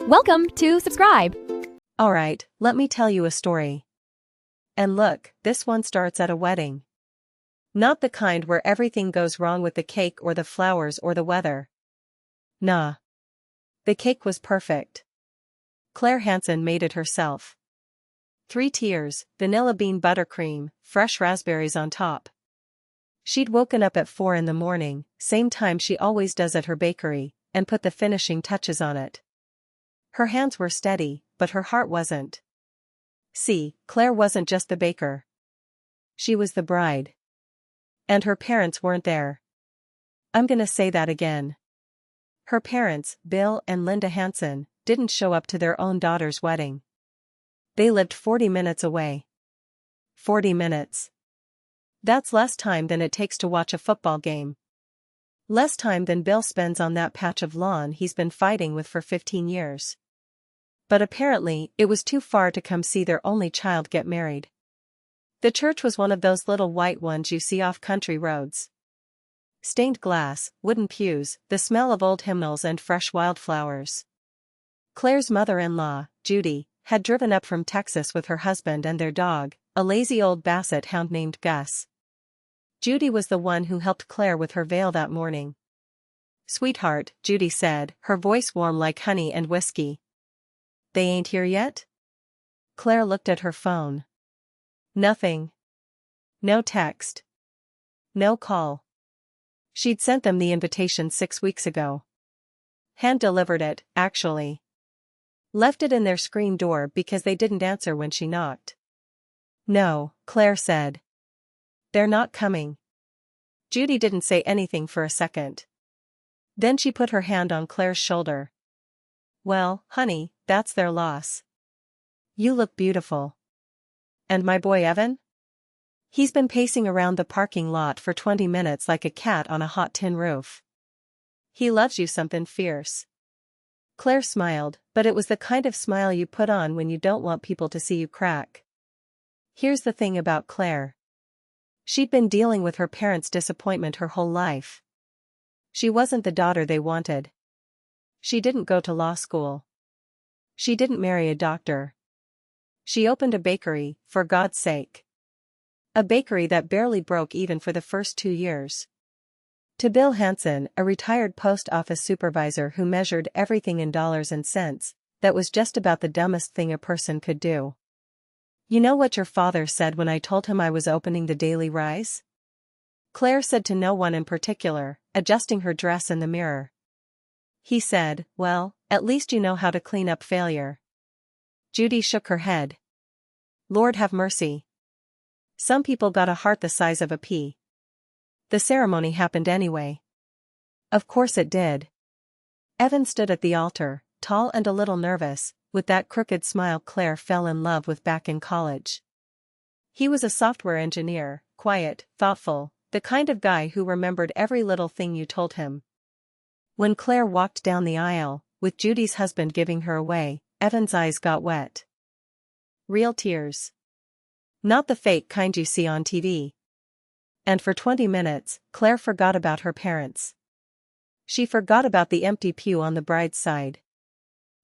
Welcome to subscribe. Alright, let me tell you a story. And look, this one starts at a wedding. Not the kind where everything goes wrong with the cake or the flowers or the weather. Nah. The cake was perfect. Claire Hansen made it herself. 3 tiers, vanilla bean buttercream, fresh raspberries on top. She'd woken up at 4 in the morning, same time she always does at her bakery, and put the finishing touches on it. Her hands were steady, but her heart wasn't. See, Claire wasn't just the baker. She was the bride. And her parents weren't there. I'm gonna say that again. Her parents, Bill and Linda Hansen, didn't show up to their own daughter's wedding. They lived 40 minutes away. 40 minutes. That's less time than it takes to watch a football game. Less time than Bill spends on that patch of lawn he's been fighting with for 15 years. But apparently, it was too far to come see their only child get married. The church was one of those little white ones you see off country roads. Stained glass, wooden pews, the smell of old hymnals and fresh wildflowers. Claire's mother-in-law, Judy, had driven up from Texas with her husband and their dog, a lazy old basset hound named Gus. Judy was the one who helped Claire with her veil that morning. "Sweetheart," Judy said, her voice warm like honey and whiskey. "They ain't here yet?" Claire looked at her phone. Nothing. No text. No call. She'd sent them the invitation 6 weeks ago. Hand-delivered it, actually. Left it in their screen door because they didn't answer when she knocked. "No," Claire said. "They're not coming." Judy didn't say anything for a second. Then she put her hand on Claire's shoulder. "Well, honey, that's their loss. You look beautiful. And my boy Evan? He's been pacing around the parking lot for 20 minutes like a cat on a hot tin roof. He loves you something fierce." Claire smiled, but it was the kind of smile you put on when you don't want people to see you crack. Here's the thing about Claire. She'd been dealing with her parents' disappointment her whole life. She wasn't the daughter they wanted. She didn't go to law school. She didn't marry a doctor. She opened a bakery, for God's sake. A bakery that barely broke even for the first 2 years. To Bill Hansen, a retired post office supervisor who measured everything in dollars and cents, that was just about the dumbest thing a person could do. "You know what your father said when I told him I was opening the Daily Rise?" Claire said to no one in particular, adjusting her dress in the mirror. "He said, well, at least you know how to clean up failure." Judy shook her head. "Lord have mercy. Some people got a heart the size of a pea." The ceremony happened anyway. Of course it did. Evan stood at the altar, tall and a little nervous, with that crooked smile Claire fell in love with back in college. He was a software engineer, quiet, thoughtful, the kind of guy who remembered every little thing you told him. When Claire walked down the aisle, with Judy's husband giving her away, Evan's eyes got wet. Real tears. Not the fake kind you see on TV. And for 20 minutes, Claire forgot about her parents. She forgot about the empty pew on the bride's side.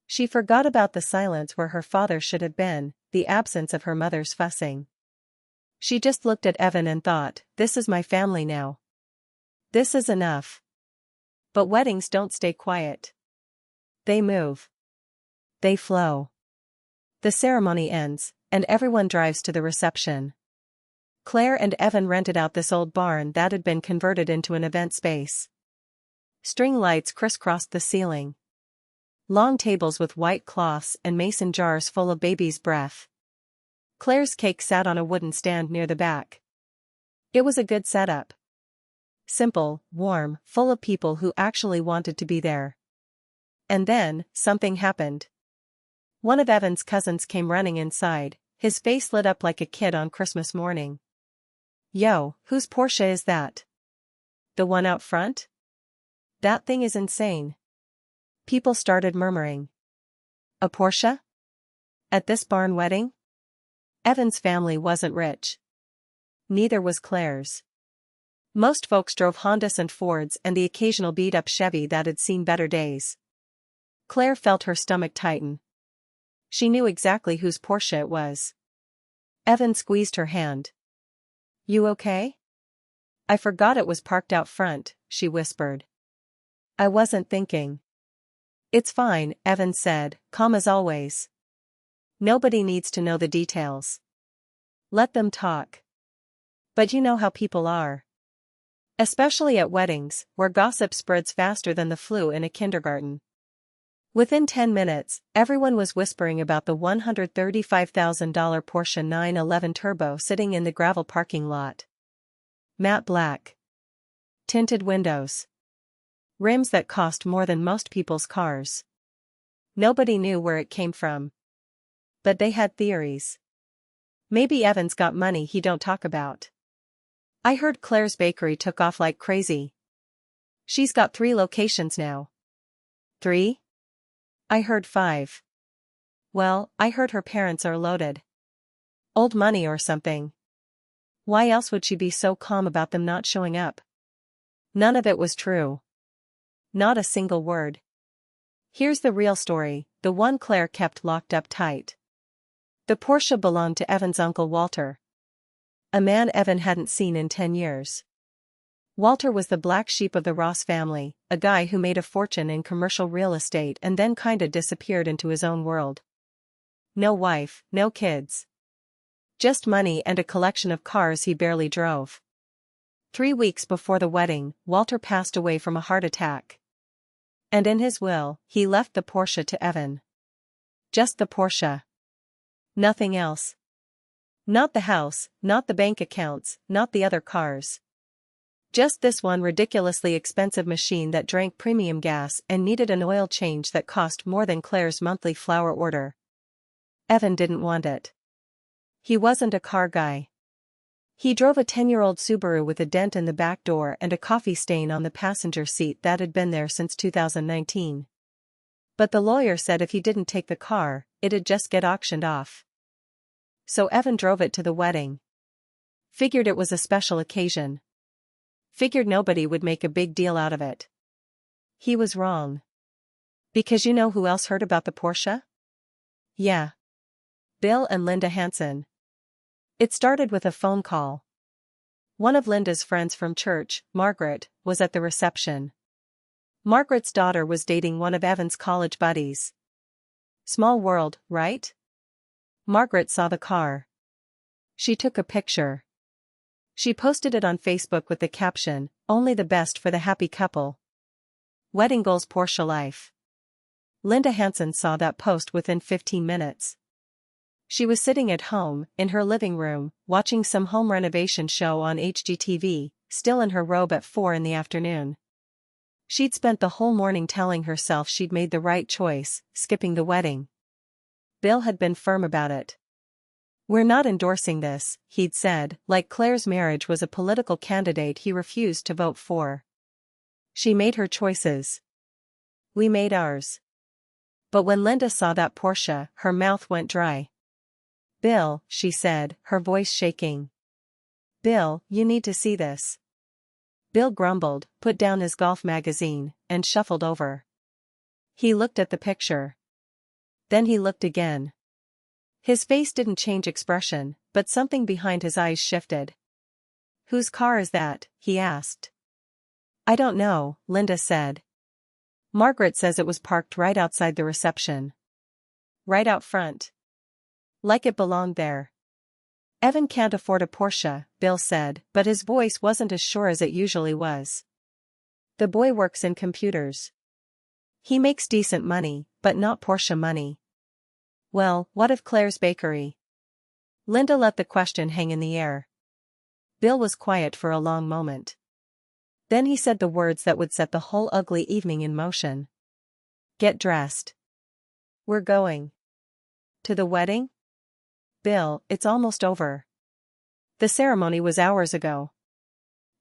She forgot about the silence where her father should have been, the absence of her mother's fussing. She just looked at Evan and thought, this is my family now. This is enough. But weddings don't stay quiet. They move. They flow. The ceremony ends, and everyone drives to the reception. Claire and Evan rented out this old barn that had been converted into an event space. String lights crisscrossed the ceiling. Long tables with white cloths and mason jars full of baby's breath. Claire's cake sat on a wooden stand near the back. It was a good setup. Simple, warm, full of people who actually wanted to be there. And then, something happened. One of Evan's cousins came running inside, his face lit up like a kid on Christmas morning. "Yo, whose Porsche is that? The one out front? That thing is insane." People started murmuring. A Porsche? At this barn wedding? Evan's family wasn't rich. Neither was Claire's. Most folks drove Hondas and Fords and the occasional beat-up Chevy that had seen better days. Claire felt her stomach tighten. She knew exactly whose Porsche it was. Evan squeezed her hand. "You okay?" "I forgot it was parked out front," she whispered. "I wasn't thinking." "It's fine," Evan said, calm as always. "Nobody needs to know the details. Let them talk." "But you know how people are. Especially at weddings, where gossip spreads faster than the flu in a kindergarten." Within 10 minutes, everyone was whispering about the $135,000 Porsche 911 Turbo sitting in the gravel parking lot. Matte black. Tinted windows. Rims that cost more than most people's cars. Nobody knew where it came from. But they had theories. Maybe Evan's got money he don't talk about. "I heard Claire's bakery took off like crazy. She's got 3 locations now." "3? I heard 5. "Well, I heard her parents are loaded. Old money or something. Why else would she be so calm about them not showing up?" None of it was true. Not a single word. Here's the real story, the one Claire kept locked up tight. The Porsche belonged to Evan's uncle Walter. A man Evan hadn't seen in 10 years. Walter was the black sheep of the Ross family, a guy who made a fortune in commercial real estate and then kinda disappeared into his own world. No wife, no kids. Just money and a collection of cars he barely drove. 3 weeks before the wedding, Walter passed away from a heart attack. And in his will, he left the Porsche to Evan. Just the Porsche. Nothing else. Not the house, not the bank accounts, not the other cars. Just this one ridiculously expensive machine that drank premium gas and needed an oil change that cost more than Claire's monthly flour order. Evan didn't want it. He wasn't a car guy. He drove a 10-year-old Subaru with a dent in the back door and a coffee stain on the passenger seat that had been there since 2019. But the lawyer said if he didn't take the car, it'd just get auctioned off. So Evan drove it to the wedding. Figured it was a special occasion. Figured nobody would make a big deal out of it. He was wrong. Because you know who else heard about the Porsche? Yeah. Bill and Linda Hansen. It started with a phone call. One of Linda's friends from church, Margaret, was at the reception. Margaret's daughter was dating one of Evan's college buddies. Small world, right? Margaret saw the car. She took a picture. She posted it on Facebook with the caption, "Only the best for the happy couple. Wedding goals Porsche life." Linda Hansen saw that post within 15 minutes. She was sitting at home, in her living room, watching some home renovation show on HGTV, still in her robe at 4 in the afternoon. She'd spent the whole morning telling herself she'd made the right choice, skipping the wedding. Bill had been firm about it. "We're not endorsing this," he'd said, like Claire's marriage was a political candidate he refused to vote for. She made her choices. We made ours. But when Linda saw that Porsche, her mouth went dry. "Bill," she said, her voice shaking. "Bill, you need to see this." Bill grumbled, put down his golf magazine, and shuffled over. He looked at the picture. Then he looked again. His face didn't change expression, but something behind his eyes shifted. "Whose car is that?" he asked. "I don't know," Linda said. "Margaret says it was parked right outside the reception. Right out front. Like it belonged there." "Evan can't afford a Porsche," Bill said, but his voice wasn't as sure as it usually was. "The boy works in computers. He makes decent money, but not Porsche money." "Well, what of Claire's bakery?" Linda let the question hang in the air. Bill was quiet for a long moment. Then he said the words that would set the whole ugly evening in motion. "Get dressed. We're going." "To the wedding?" "Bill, it's almost over. The ceremony was hours ago."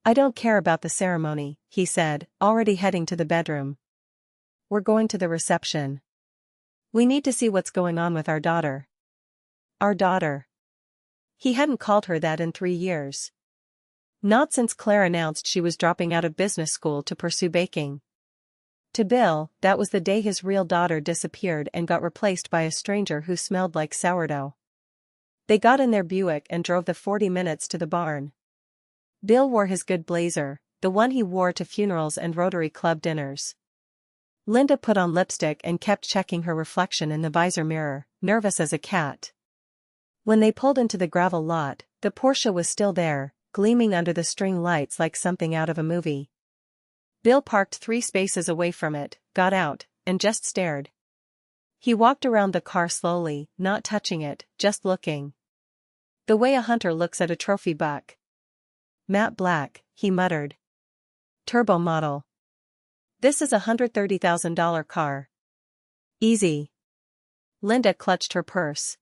"I don't care about the ceremony," he said, already heading to the bedroom. "We're going to the reception. We need to see what's going on with our daughter." Our daughter. He hadn't called her that in 3 years. Not since Claire announced she was dropping out of business school to pursue baking. To Bill, that was the day his real daughter disappeared and got replaced by a stranger who smelled like sourdough. They got in their Buick and drove the 40 minutes to the barn. Bill wore his good blazer, the one he wore to funerals and Rotary Club dinners. Linda put on lipstick and kept checking her reflection in the visor mirror, nervous as a cat. When they pulled into the gravel lot, the Porsche was still there, gleaming under the string lights like something out of a movie. Bill parked 3 spaces away from it, got out, and just stared. He walked around the car slowly, not touching it, just looking. The way a hunter looks at a trophy buck. Matte black, he muttered. Turbo model. This is a $130,000 car. Easy. Linda clutched her purse.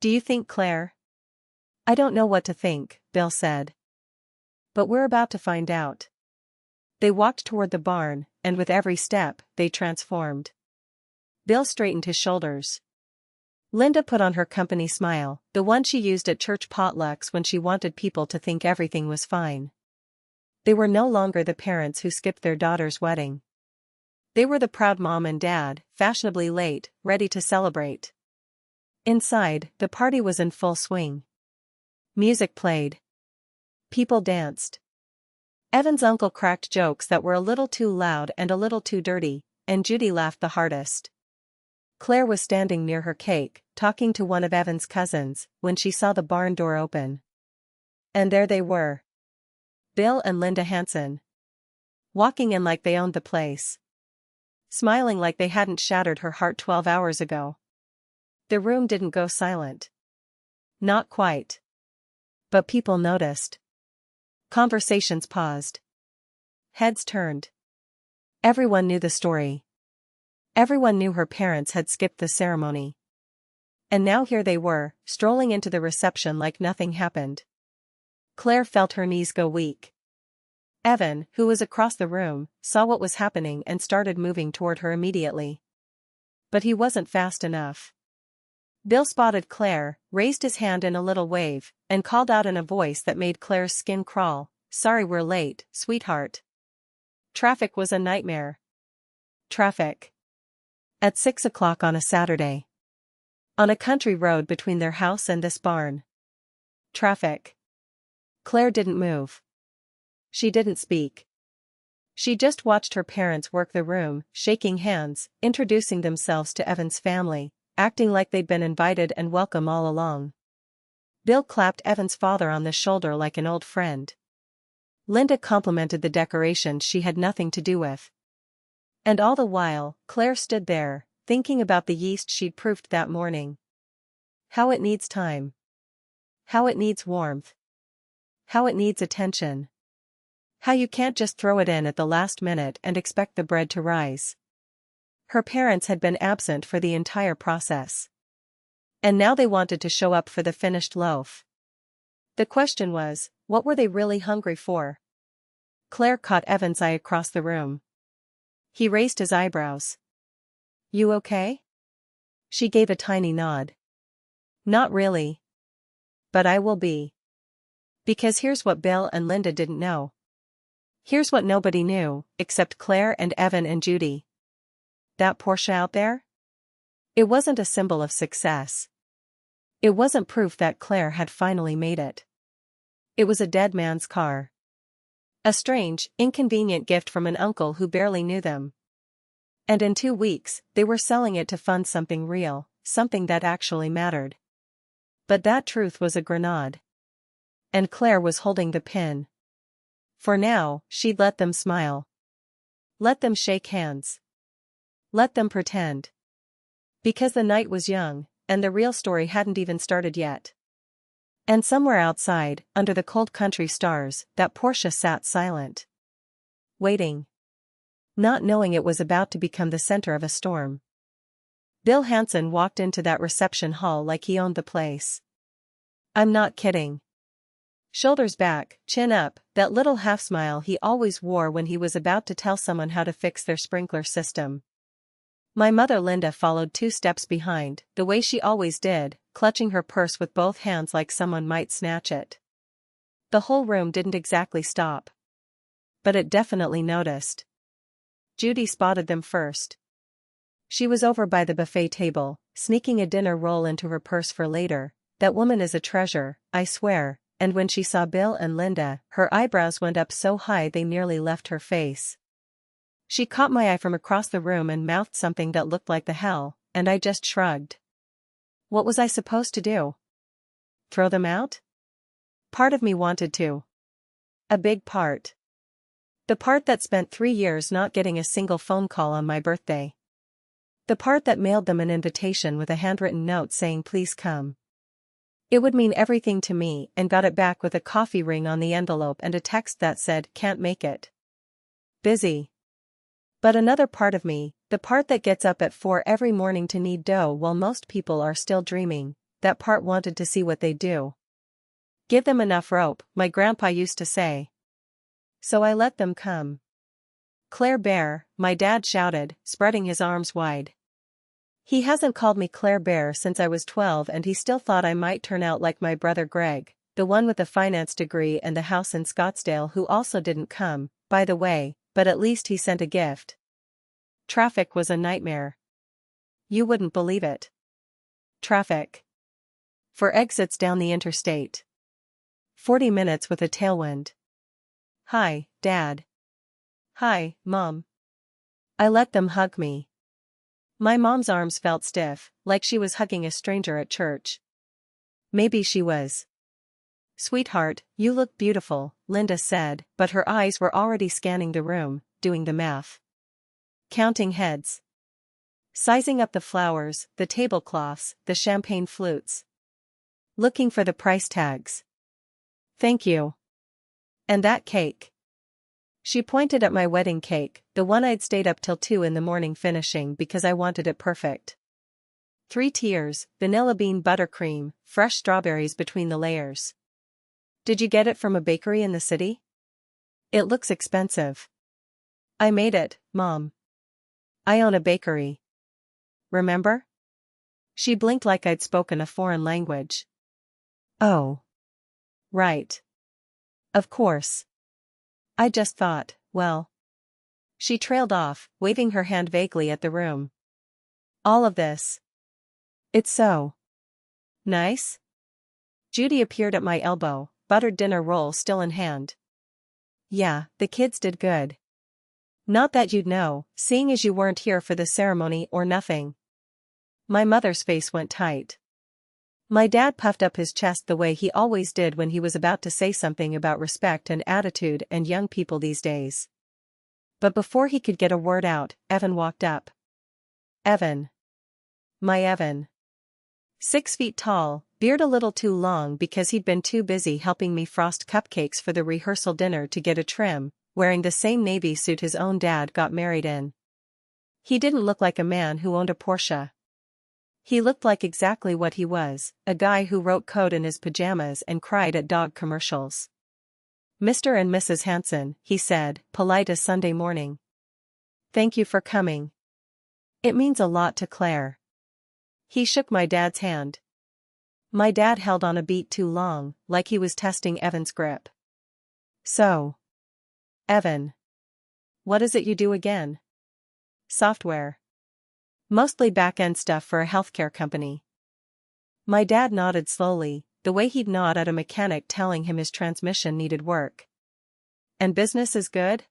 Do you think Claire? I don't know what to think, Bill said. But we're about to find out. They walked toward the barn, and with every step, they transformed. Bill straightened his shoulders. Linda put on her company smile, the one she used at church potlucks when she wanted people to think everything was fine. They were no longer the parents who skipped their daughter's wedding. They were the proud mom and dad, fashionably late, ready to celebrate. Inside, the party was in full swing. Music played. People danced. Evan's uncle cracked jokes that were a little too loud and a little too dirty, and Judy laughed the hardest. Claire was standing near her cake, talking to one of Evan's cousins, when she saw the barn door open. And there they were. Bill and Linda Hanson. Walking in like they owned the place. Smiling like they hadn't shattered her heart 12 hours ago. The room didn't go silent. Not quite. But people noticed. Conversations paused. Heads turned. Everyone knew the story. Everyone knew her parents had skipped the ceremony. And now here they were, strolling into the reception like nothing happened. Claire felt her knees go weak. Evan, who was across the room, saw what was happening and started moving toward her immediately. But he wasn't fast enough. Bill spotted Claire, raised his hand in a little wave, and called out in a voice that made Claire's skin crawl, "Sorry we're late, sweetheart." Traffic was a nightmare. Traffic. At 6 o'clock on a Saturday. On a country road between their house and this barn. Traffic. Claire didn't move. She didn't speak. She just watched her parents work the room, shaking hands, introducing themselves to Evan's family, acting like they'd been invited and welcome all along. Bill clapped Evan's father on the shoulder like an old friend. Linda complimented the decorations she had nothing to do with. And all the while, Claire stood there, thinking about the yeast she'd proofed that morning. How it needs time. How it needs warmth. How it needs attention. How you can't just throw it in at the last minute and expect the bread to rise. Her parents had been absent for the entire process. And now they wanted to show up for the finished loaf. The question was, what were they really hungry for? Claire caught Evan's eye across the room. He raised his eyebrows. You okay? She gave a tiny nod. Not really. But I will be. Because here's what Bill and Linda didn't know. Here's what nobody knew, except Claire and Evan and Judy. That Porsche out there? It wasn't a symbol of success. It wasn't proof that Claire had finally made it. It was a dead man's car. A strange, inconvenient gift from an uncle who barely knew them. And in 2 weeks, they were selling it to fund something real, something that actually mattered. But that truth was a grenade. And Claire was holding the pin. For now, she'd let them smile. Let them shake hands. Let them pretend. Because the night was young, and the real story hadn't even started yet. And somewhere outside, under the cold country stars, that Porsche sat silent. Waiting. Not knowing it was about to become the center of a storm. Bill Hanson walked into that reception hall like he owned the place. I'm not kidding. Shoulders back, chin up, that little half-smile he always wore when he was about to tell someone how to fix their sprinkler system. My mother Linda followed 2 steps behind, the way she always did, clutching her purse with both hands like someone might snatch it. The whole room didn't exactly stop. But it definitely noticed. Judy spotted them first. She was over by the buffet table, sneaking a dinner roll into her purse for later. That woman is a treasure, I swear. And when she saw Bill and Linda, her eyebrows went up so high they nearly left her face. She caught my eye from across the room and mouthed something that looked like the hell, and I just shrugged. What was I supposed to do? Throw them out? Part of me wanted to. A big part. The part that spent 3 years not getting a single phone call on my birthday. The part that mailed them an invitation with a handwritten note saying please come. It would mean everything to me, and got it back with a coffee ring on the envelope and a text that said, can't make it. Busy. But another part of me, the part that gets up at 4 every morning to knead dough while most people are still dreaming, that part wanted to see what they do. Give them enough rope, my grandpa used to say. So I let them come. Claire Bear, my dad shouted, spreading his arms wide. He hasn't called me Claire Bear since I was 12 and he still thought I might turn out like my brother Greg, the one with a finance degree and the house in Scottsdale who also didn't come, by the way, but at least he sent a gift. Traffic was a nightmare. You wouldn't believe it. Traffic. For exits down the interstate. 40 minutes with a tailwind. Hi, Dad. Hi, Mom. I let them hug me. My mom's arms felt stiff, like she was hugging a stranger at church. Maybe she was. Sweetheart, you look beautiful, Linda said, but her eyes were already scanning the room, doing the math. Counting heads. Sizing up the flowers, the tablecloths, the champagne flutes. Looking for the price tags. Thank you. And that cake. She pointed at my wedding cake, the one I'd stayed up till 2 in the morning finishing because I wanted it perfect. 3 tiers, vanilla bean buttercream, fresh strawberries between the layers. Did you get it from a bakery in the city? It looks expensive. I made it, Mom. I own a bakery. Remember? She blinked like I'd spoken a foreign language. Oh. Right. Of course. I just thought, well. She trailed off, waving her hand vaguely at the room. All of this. It's so nice. Judy appeared at my elbow, buttered dinner roll still in hand. Yeah, the kids did good. Not that you'd know, seeing as you weren't here for the ceremony or nothing. My mother's face went tight. My dad puffed up his chest the way he always did when he was about to say something about respect and attitude and young people these days. But before he could get a word out, Evan walked up. Evan. My Evan. 6 feet tall, beard a little too long because he'd been too busy helping me frost cupcakes for the rehearsal dinner to get a trim, wearing the same navy suit his own dad got married in. He didn't look like a man who owned a Porsche. He looked like exactly what he was, a guy who wrote code in his pajamas and cried at dog commercials. Mr. and Mrs. Hanson, he said, polite as Sunday morning. Thank you for coming. It means a lot to Claire. He shook my dad's hand. My dad held on a beat too long, like he was testing Evan's grip. So. Evan. What is it you do again? Software. Mostly back-end stuff for a healthcare company. My dad nodded slowly, the way he'd nod at a mechanic telling him his transmission needed work. And business is good?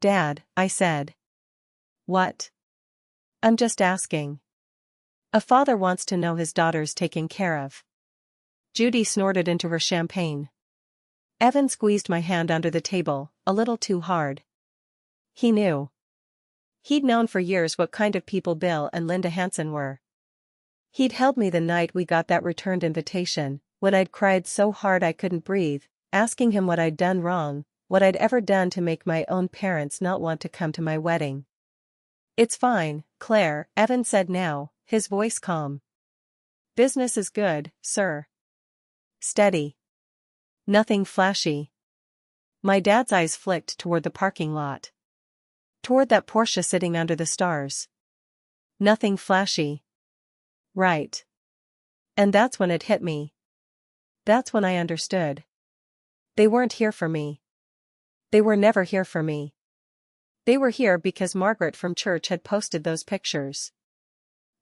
Dad, I said. What? I'm just asking. A father wants to know his daughter's taken care of. Judy snorted into her champagne. Evan squeezed my hand under the table, a little too hard. He knew. He'd known for years what kind of people Bill and Linda Hanson were. He'd held me the night we got that returned invitation, when I'd cried so hard I couldn't breathe, asking him what I'd done wrong, what I'd ever done to make my own parents not want to come to my wedding. It's fine, Claire, Evan said now, his voice calm. Business is good, sir. Steady. Nothing flashy. My dad's eyes flicked toward the parking lot. Toward that Porsche sitting under the stars. Nothing flashy. Right. And that's when it hit me. That's when I understood. They weren't here for me. They were never here for me. They were here because Margaret from church had posted those pictures.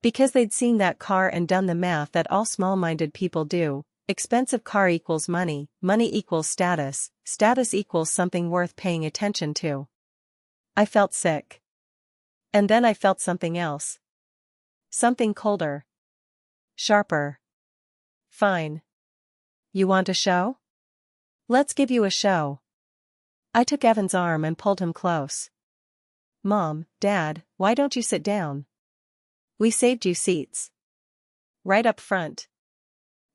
Because they'd seen that car and done the math that all small-minded people do. Expensive car equals money, money equals status, status equals something worth paying attention to. I felt sick. And then I felt something else. Something colder. Sharper. Fine. You want a show? Let's give you a show. I took Evan's arm and pulled him close. Mom, Dad, why don't you sit down? We saved you seats. Right up front.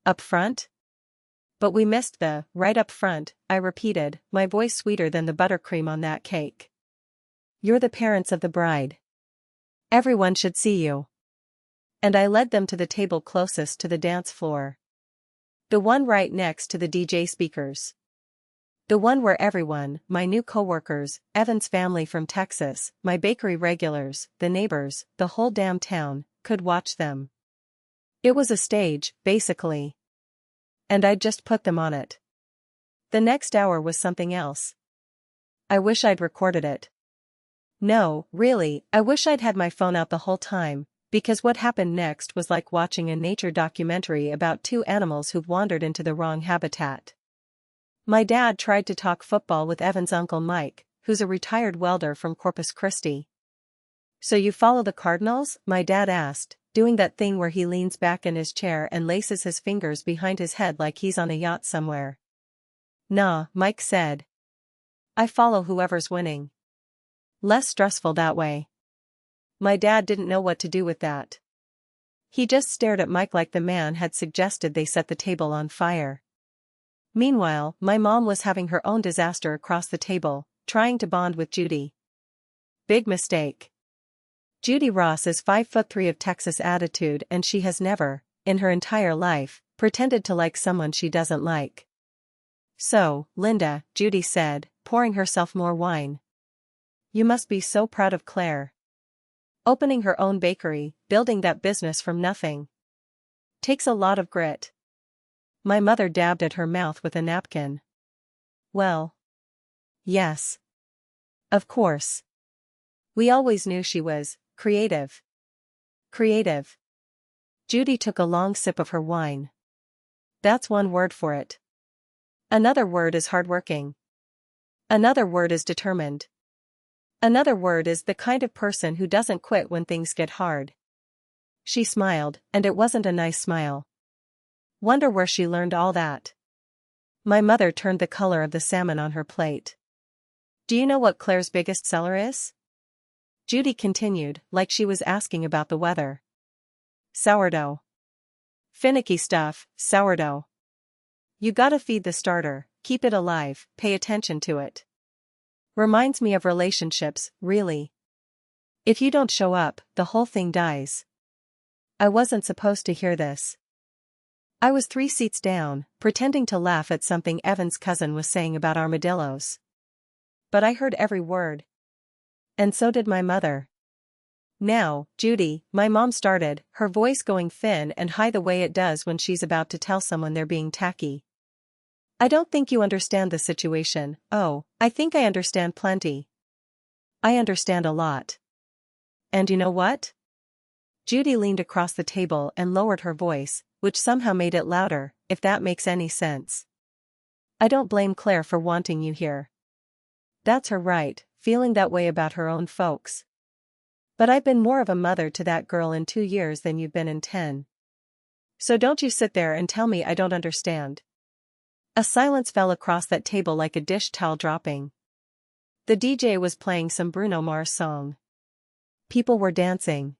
Up front? But we missed the right up front, I repeated, my voice sweeter than the buttercream on that cake. You're the parents of the bride. Everyone should see you. And I led them to the table closest to the dance floor. The one right next to the DJ speakers. The one where everyone, my new coworkers, Evan's family from Texas, my bakery regulars, the neighbors, the whole damn town, could watch them. It was a stage, basically. And I'd just put them on it. The next hour was something else. I wish I'd recorded it. No, really, I wish I'd had my phone out the whole time, because what happened next was like watching a nature documentary about two animals who've wandered into the wrong habitat. My dad tried to talk football with Evan's uncle Mike, who's a retired welder from Corpus Christi. So you follow the Cardinals? My dad asked, doing that thing where he leans back in his chair and laces his fingers behind his head like he's on a yacht somewhere. Nah, Mike said. I follow whoever's winning. Less stressful that way. My dad didn't know what to do with that. He just stared at Mike like the man had suggested they set the table on fire. Meanwhile, my mom was having her own disaster across the table, trying to bond with Judy. Big mistake. Judy Ross is 5'3" of Texas attitude and she has never, in her entire life, pretended to like someone she doesn't like. So, Linda, Judy said, pouring herself more wine. You must be so proud of Claire. Opening her own bakery, building that business from nothing. Takes a lot of grit. My mother dabbed at her mouth with a napkin. Well. Yes. Of course. We always knew she was creative. Creative. Judy took a long sip of her wine. That's one word for it. Another word is hardworking. Another word is determined. Another word is the kind of person who doesn't quit when things get hard. She smiled, and it wasn't a nice smile. Wonder where she learned all that. My mother turned the color of the salmon on her plate. Do you know what Claire's biggest seller is? Judy continued, like she was asking about the weather. Sourdough. Finicky stuff, sourdough. You gotta feed the starter, keep it alive, pay attention to it. Reminds me of relationships, really. If you don't show up, the whole thing dies. I wasn't supposed to hear this. I was 3 seats down, pretending to laugh at something Evan's cousin was saying about armadillos. But I heard every word. And so did my mother. Now, Judy, my mom started, her voice going thin and high the way it does when she's about to tell someone they're being tacky. I don't think you understand the situation. Oh, I think I understand plenty. I understand a lot. And you know what? Judy leaned across the table and lowered her voice, which somehow made it louder, if that makes any sense. I don't blame Claire for wanting you here. That's her right, feeling that way about her own folks. But I've been more of a mother to that girl in 2 years than you've been in 10. So don't you sit there and tell me I don't understand. A silence fell across that table like a dish towel dropping. The DJ was playing some Bruno Mars song. People were dancing.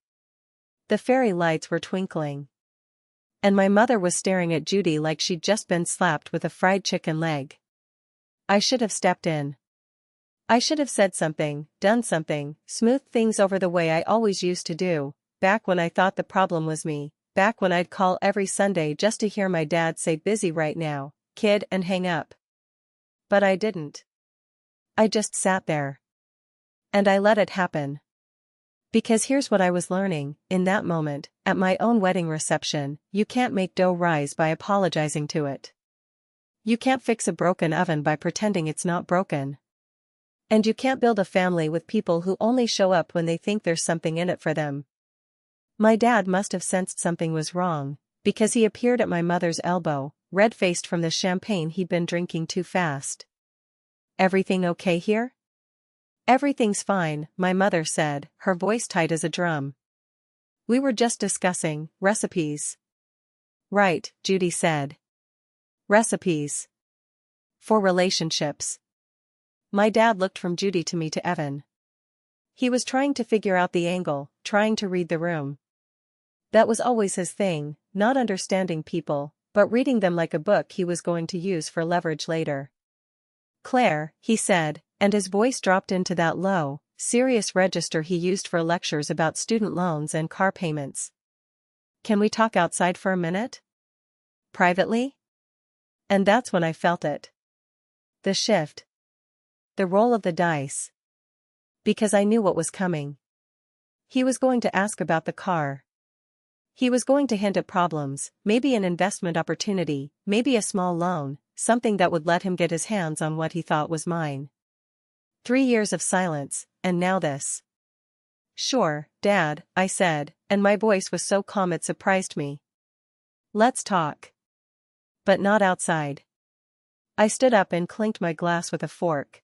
The fairy lights were twinkling. And my mother was staring at Judy like she'd just been slapped with a fried chicken leg. I should have stepped in. I should have said something, done something, smoothed things over the way I always used to do, back when I thought the problem was me, back when I'd call every Sunday just to hear my dad say busy right now, kid, and hang up. But I didn't. I just sat there. And I let it happen. Because here's what I was learning, in that moment, at my own wedding reception, you can't make dough rise by apologizing to it. You can't fix a broken oven by pretending it's not broken. And you can't build a family with people who only show up when they think there's something in it for them. My dad must have sensed something was wrong, because he appeared at my mother's elbow, red-faced from the champagne he'd been drinking too fast. "Everything okay here?" "Everything's fine," my mother said, her voice tight as a drum. "We were just discussing recipes." "Right," Judy said. "Recipes. For relationships." My dad looked from Judy to me to Evan. He was trying to figure out the angle, trying to read the room. That was always his thing, not understanding people, but reading them like a book he was going to use for leverage later. "Claire," he said, and his voice dropped into that low, serious register he used for lectures about student loans and car payments. "Can we talk outside for a minute? Privately?" And that's when I felt it. The shift. The roll of the dice. Because I knew what was coming. He was going to ask about the car. He was going to hint at problems, maybe an investment opportunity, maybe a small loan, something that would let him get his hands on what he thought was mine. 3 years of silence, and now this. "Sure, Dad," I said, and my voice was so calm it surprised me. "Let's talk. But not outside." I stood up and clinked my glass with a fork.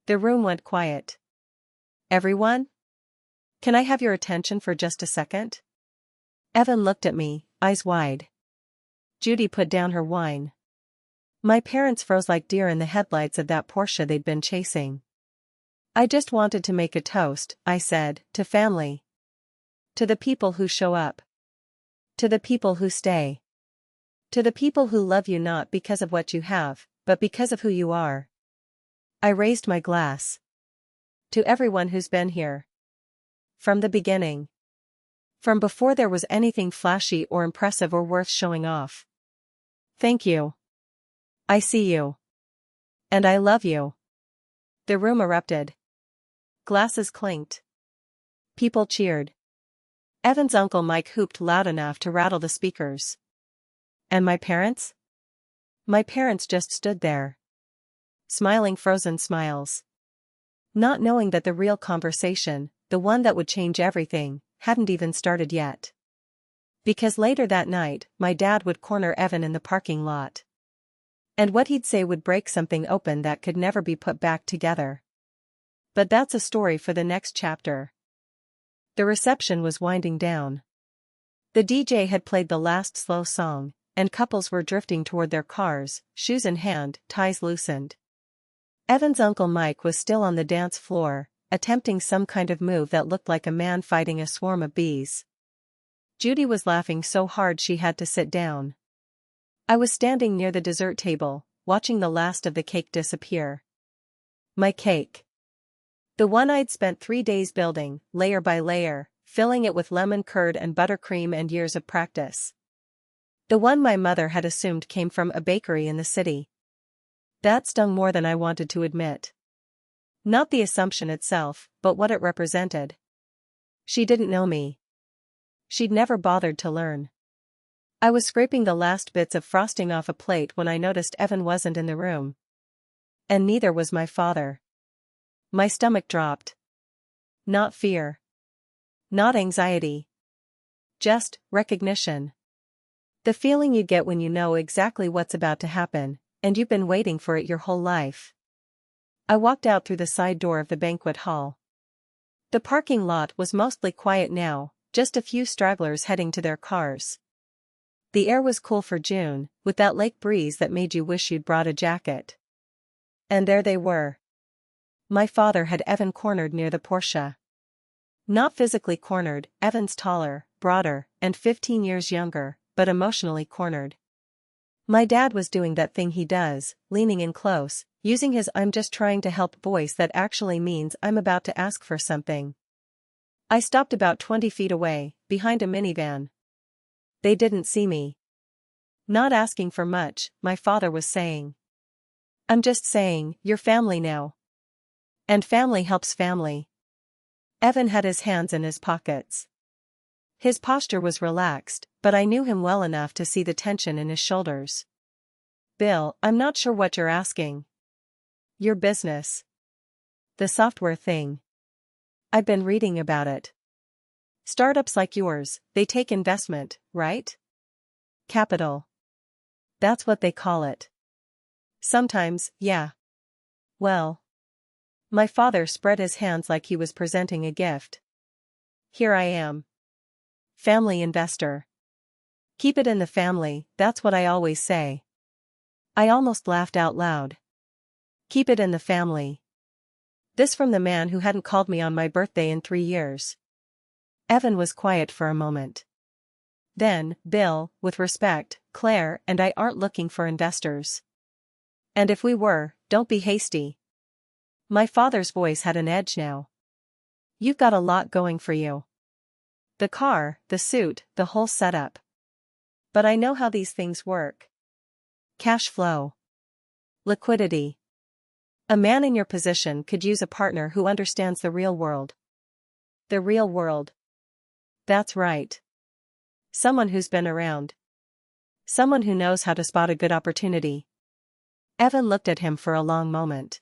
The room went quiet. "Everyone? Can I have your attention for just a second?" Evan looked at me, eyes wide. Judy put down her wine. My parents froze like deer in the headlights of that Porsche they'd been chasing. "I just wanted to make a toast," I said, "to family. To the people who show up. To the people who stay. To the people who love you not because of what you have, but because of who you are." I raised my glass. "To everyone who's been here. From the beginning. From before there was anything flashy or impressive or worth showing off. Thank you. I see you. And I love you." The room erupted. Glasses clinked. People cheered. Evan's Uncle Mike hooped loud enough to rattle the speakers. And my parents? My parents just stood there. Smiling frozen smiles. Not knowing that the real conversation, the one that would change everything, hadn't even started yet. Because later that night, my dad would corner Evan in the parking lot. And what he'd say would break something open that could never be put back together. But that's a story for the next chapter. The reception was winding down. The DJ had played the last slow song, and couples were drifting toward their cars, shoes in hand, ties loosened. Evan's Uncle Mike was still on the dance floor, attempting some kind of move that looked like a man fighting a swarm of bees. Judy was laughing so hard she had to sit down. I was standing near the dessert table, watching the last of the cake disappear. My cake. The one I'd spent 3 days building, layer by layer, filling it with lemon curd and buttercream and years of practice. The one my mother had assumed came from a bakery in the city. That stung more than I wanted to admit. Not the assumption itself, but what it represented. She didn't know me. She'd never bothered to learn. I was scraping the last bits of frosting off a plate when I noticed Evan wasn't in the room. And neither was my father. My stomach dropped. Not fear. Not anxiety. Just recognition. The feeling you get when you know exactly what's about to happen, and you've been waiting for it your whole life. I walked out through the side door of the banquet hall. The parking lot was mostly quiet now, just a few stragglers heading to their cars. The air was cool for June, with that lake breeze that made you wish you'd brought a jacket. And there they were. My father had Evan cornered near the Porsche. Not physically cornered, Evan's taller, broader, and 15 years younger, but emotionally cornered. My dad was doing that thing he does, leaning in close, using his "I'm just trying to help" voice that actually means I'm about to ask for something. I stopped about 20 feet away, behind a minivan. They didn't see me. "Not asking for much," my father was saying. "I'm just saying, you're family now. And family helps family." Evan had his hands in his pockets. His posture was relaxed, but I knew him well enough to see the tension in his shoulders. "Bill, I'm not sure what you're asking." "Your business." The software thing. I've been reading about it. Startups like yours, they take investment, right? Capital. That's what they call it. Sometimes, yeah. Well. My father spread his hands like he was presenting a gift. Here I am. Family investor. Keep it in the family, that's what I always say. I almost laughed out loud. Keep it in the family. This from the man who hadn't called me on my birthday in 3 years. Evan was quiet for a moment. Then, Bill, with respect, Claire and I aren't looking for investors. And if we were, don't be hasty. My father's voice had an edge now. You've got a lot going for you. The car, the suit, the whole setup. But I know how these things work. Cash flow. Liquidity. A man in your position could use a partner who understands the real world. The real world. That's right. Someone who's been around. Someone who knows how to spot a good opportunity. Evan looked at him for a long moment.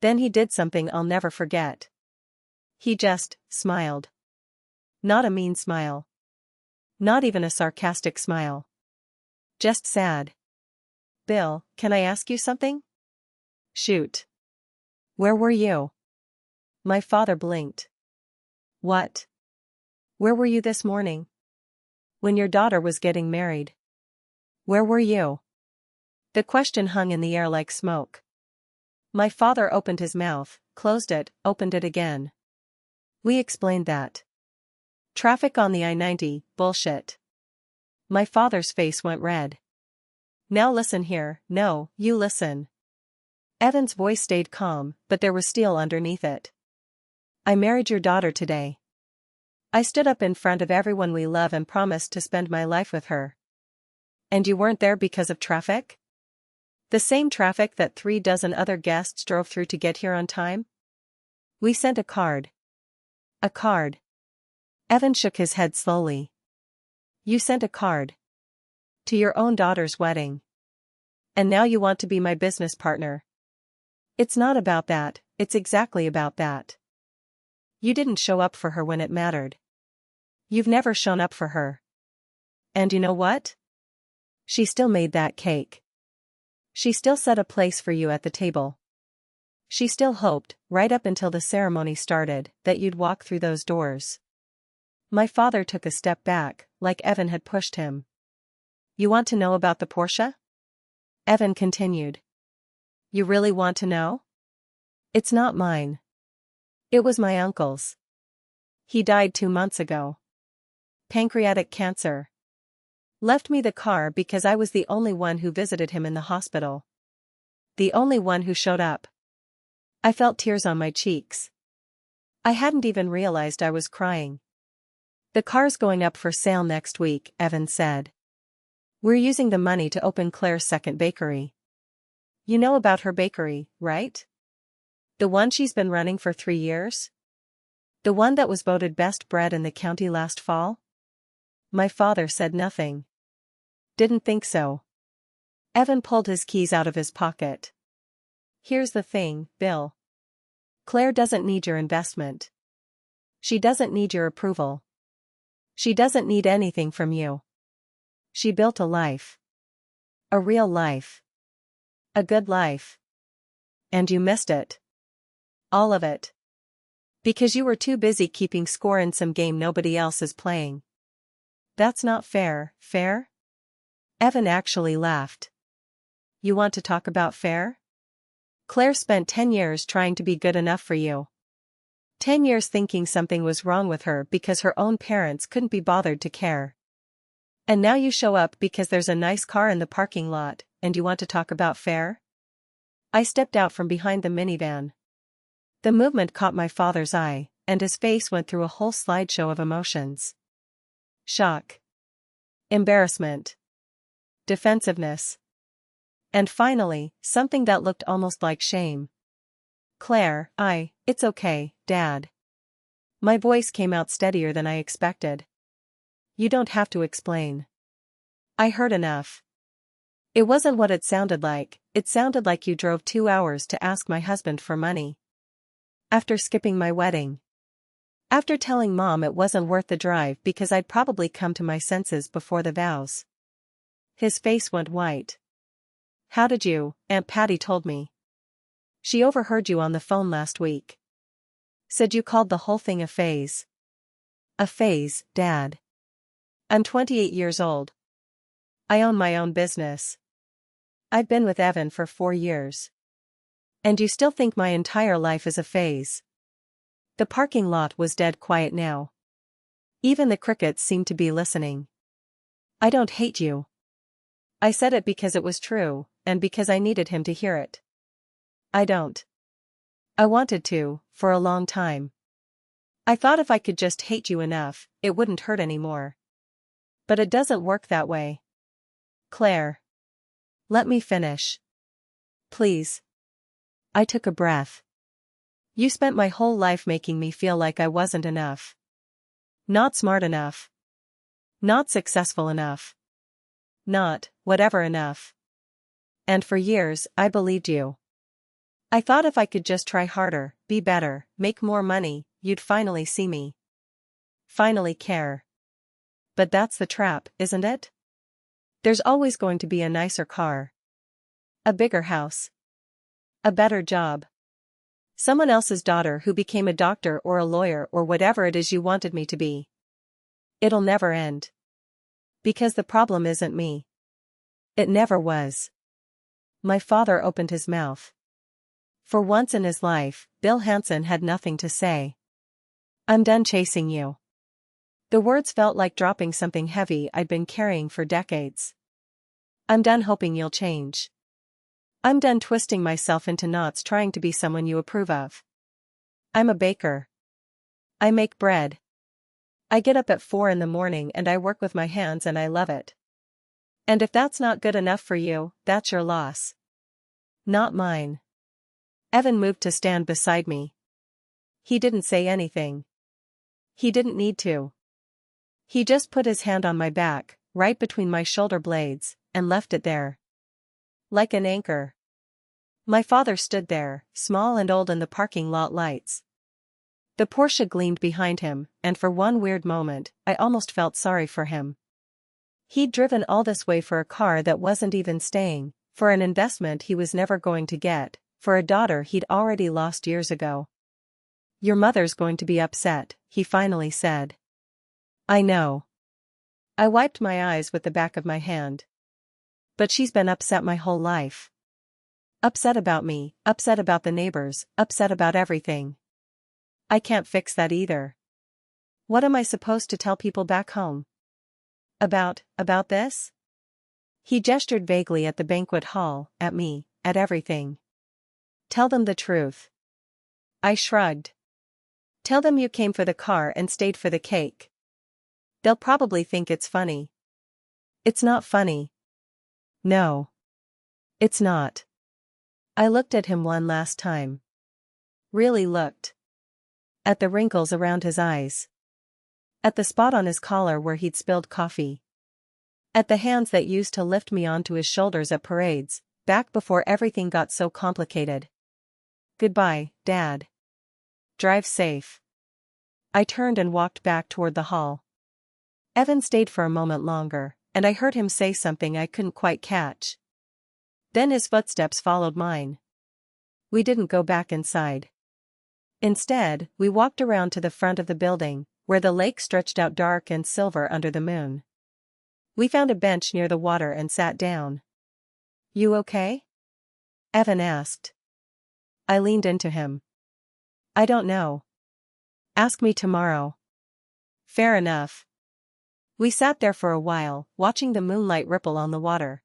Then he did something I'll never forget. He just smiled. Not a mean smile. Not even a sarcastic smile. Just sad. Bill, can I ask you something? Shoot. Where were you? My father blinked. What? Where were you this morning? When your daughter was getting married. Where were you? The question hung in the air like smoke. My father opened his mouth, closed it, opened it again. We explained that. Traffic on the I-90, bullshit. My father's face went red. Now listen here, no, you listen. Evan's voice stayed calm, but there was steel underneath it. I married your daughter today. I stood up in front of everyone we love and promised to spend my life with her. And you weren't there because of traffic? The same traffic that 36 other guests drove through to get here on time? We sent a card. A card. Evan shook his head slowly. You sent a card. To your own daughter's wedding. And now you want to be my business partner. It's not about that, it's exactly about that. You didn't show up for her when it mattered. You've never shown up for her. And you know what? She still made that cake. She still set a place for you at the table. She still hoped, right up until the ceremony started, that you'd walk through those doors. My father took a step back, like Evan had pushed him. You want to know about the Porsche? Evan continued. You really want to know? It's not mine. It was my uncle's. He died 2 months ago. Pancreatic cancer. Left me the car because I was the only one who visited him in the hospital. The only one who showed up. I felt tears on my cheeks. I hadn't even realized I was crying. The car's going up for sale next week, Evan said. We're using the money to open Claire's second bakery. You know about her bakery, right? The one she's been running for 3 years? The one that was voted best bread in the county last fall? My father said nothing. Didn't think so. Evan pulled his keys out of his pocket. Here's the thing, Bill. Claire doesn't need your investment. She doesn't need your approval. She doesn't need anything from you. She built a life. A real life. A good life. And you missed it. All of it. Because you were too busy keeping score in some game nobody else is playing. That's not fair, fair? Evan actually laughed. You want to talk about fair? Claire spent 10 years trying to be good enough for you. 10 years thinking something was wrong with her because her own parents couldn't be bothered to care. And now you show up because there's a nice car in the parking lot, and you want to talk about fair? I stepped out from behind the minivan. The movement caught my father's eye, and his face went through a whole slideshow of emotions. Shock. Embarrassment. Defensiveness. And finally, something that looked almost like shame. Claire, it's okay, Dad. My voice came out steadier than I expected. You don't have to explain. I heard enough. It wasn't what it sounded like you drove 2 hours to ask my husband for money. After skipping my wedding. After telling Mom it wasn't worth the drive because I'd probably come to my senses before the vows. His face went white. How did you? Aunt Patty told me. She overheard you on the phone last week. Said you called the whole thing a phase. A phase, Dad. I'm 28 years old. I own my own business. I've been with Evan for 4 years. And you still think my entire life is a phase? The parking lot was dead quiet now. Even the crickets seemed to be listening. I don't hate you. I said it because it was true, and because I needed him to hear it. I don't. I wanted to, for a long time. I thought if I could just hate you enough, it wouldn't hurt anymore. But it doesn't work that way. Claire. Let me finish. Please. I took a breath. You spent my whole life making me feel like I wasn't enough. Not smart enough. Not successful enough. Not, whatever enough. And for years, I believed you. I thought if I could just try harder, be better, make more money, you'd finally see me. Finally care. But that's the trap, isn't it? There's always going to be a nicer car. A bigger house. A better job. Someone else's daughter who became a doctor or a lawyer or whatever it is you wanted me to be. It'll never end. Because the problem isn't me. It never was. My father opened his mouth. For once in his life, Bill Hansen had nothing to say. I'm done chasing you. The words felt like dropping something heavy I'd been carrying for decades. I'm done hoping you'll change. I'm done twisting myself into knots trying to be someone you approve of. I'm a baker. I make bread. I get up at 4 in the morning and I work with my hands and I love it. And if that's not good enough for you, that's your loss. Not mine. Evan moved to stand beside me. He didn't say anything. He didn't need to. He just put his hand on my back, right between my shoulder blades, and left it there. Like an anchor. My father stood there, small and old in the parking lot lights. The Porsche gleamed behind him, and for one weird moment, I almost felt sorry for him. He'd driven all this way for a car that wasn't even staying, for an investment he was never going to get, for a daughter he'd already lost years ago. Your mother's going to be upset, he finally said. I know. I wiped my eyes with the back of my hand. But she's been upset my whole life. Upset about me, upset about the neighbors, upset about everything. I can't fix that either. What am I supposed to tell people back home? About this? He gestured vaguely at the banquet hall, at me, at everything. Tell them the truth. I shrugged. Tell them you came for the car and stayed for the cake. They'll probably think it's funny. It's not funny. No. It's not. I looked at him one last time. Really looked. At the wrinkles around his eyes. At the spot on his collar where he'd spilled coffee. At the hands that used to lift me onto his shoulders at parades, back before everything got so complicated. Goodbye, Dad. Drive safe. I turned and walked back toward the hall. Evan stayed for a moment longer, and I heard him say something I couldn't quite catch. Then his footsteps followed mine. We didn't go back inside. Instead, we walked around to the front of the building, where the lake stretched out dark and silver under the moon. We found a bench near the water and sat down. You okay? Evan asked. I leaned into him. I don't know. Ask me tomorrow. Fair enough. We sat there for a while, watching the moonlight ripple on the water.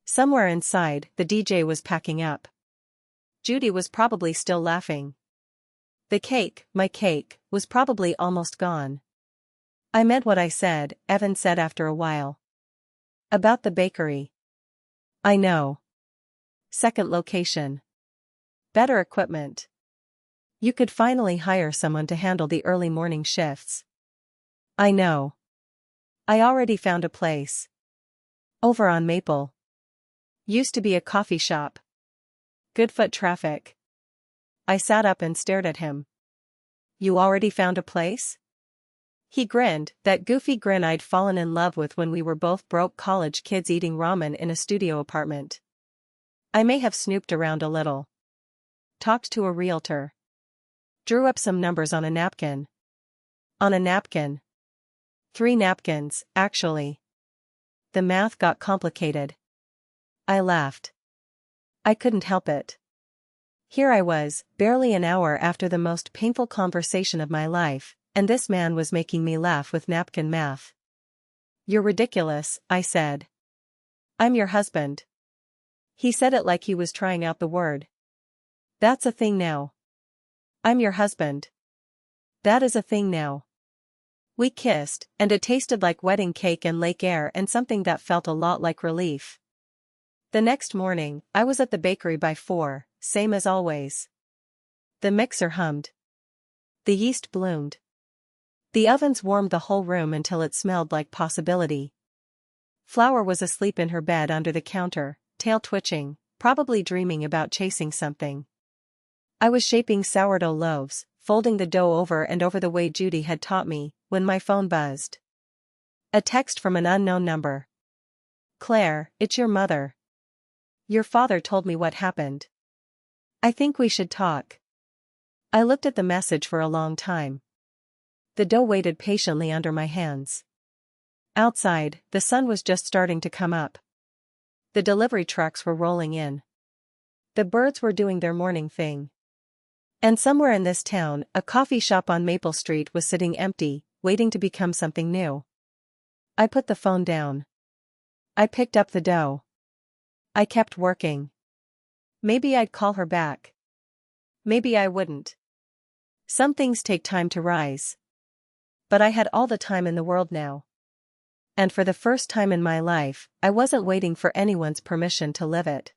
Somewhere inside, the DJ was packing up. Judy was probably still laughing. The cake, my cake, was probably almost gone. I meant what I said, Evan said after a while. About the bakery. I know. Second location. Better equipment. You could finally hire someone to handle the early morning shifts. I know. I already found a place. Over on Maple. Used to be a coffee shop. Good foot traffic. I sat up and stared at him. You already found a place? He grinned, that goofy grin I'd fallen in love with when we were both broke college kids eating ramen in a studio apartment. I may have snooped around a little. Talked to a realtor. Drew up some numbers on a napkin. On a napkin. 3 napkins, actually. The math got complicated. I laughed. I couldn't help it. Here I was, barely an hour after the most painful conversation of my life, and this man was making me laugh with napkin math. You're ridiculous, I said. I'm your husband. He said it like he was trying out the word. That's a thing now. I'm your husband. That is a thing now. We kissed, and it tasted like wedding cake and lake air and something that felt a lot like relief. The next morning, I was at the bakery by 4, same as always. The mixer hummed. The yeast bloomed. The ovens warmed the whole room until it smelled like possibility. Flower was asleep in her bed under the counter, tail twitching, probably dreaming about chasing something. I was shaping sourdough loaves, folding the dough over and over the way Judy had taught me, when my phone buzzed. A text from an unknown number. Claire, it's your mother. Your father told me what happened. I think we should talk. I looked at the message for a long time. The dough waited patiently under my hands. Outside, the sun was just starting to come up. The delivery trucks were rolling in. The birds were doing their morning thing. And somewhere in this town, a coffee shop on Maple Street was sitting empty, waiting to become something new. I put the phone down. I picked up the dough. I kept working. Maybe I'd call her back. Maybe I wouldn't. Some things take time to rise. But I had all the time in the world now. And for the first time in my life, I wasn't waiting for anyone's permission to live it.